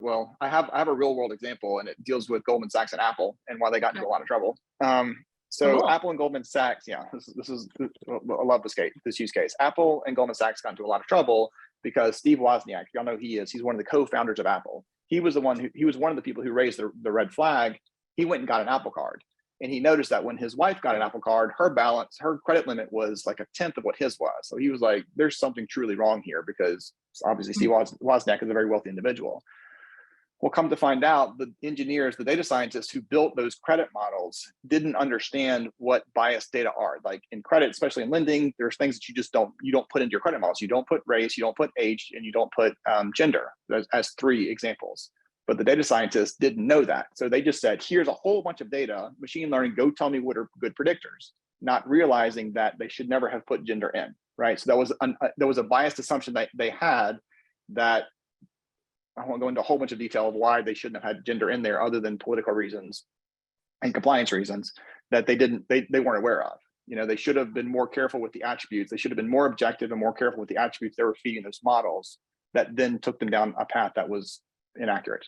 well, I have a real world example, and it deals with Goldman Sachs and Apple and why they got into a lot of trouble. So Cool. Apple and Goldman Sachs, yeah, this is I love this use case. Apple and Goldman Sachs got into a lot of trouble because Steve Wozniak, y'all know he's one of the co-founders of Apple. He was one of the people who raised the red flag. He went and got an Apple Card, and he noticed that when his wife got an Apple Card, her credit limit was like 1/10 of what his was. So he was like, "There's something truly wrong here," because obviously Steve Wozniak is a very wealthy individual. Well, come to find out, the engineers, the data scientists who built those credit models didn't understand what biased data are. Like in credit, especially in lending, there's things that you don't put into your credit models. You don't put race, you don't put age, and you don't put gender as 3 examples. But the data scientists didn't know that. So they just said, here's a whole bunch of data, machine learning, go tell me what are good predictors, not realizing that they should never have put gender in, right? So that was a biased assumption that they had, that I won't go into a whole bunch of detail of why they shouldn't have had gender in there other than political reasons and compliance reasons that they weren't aware of. They should have been more careful with the attributes. They should have been more objective and more careful with the attributes they were feeding those models, that then took them down a path that was inaccurate.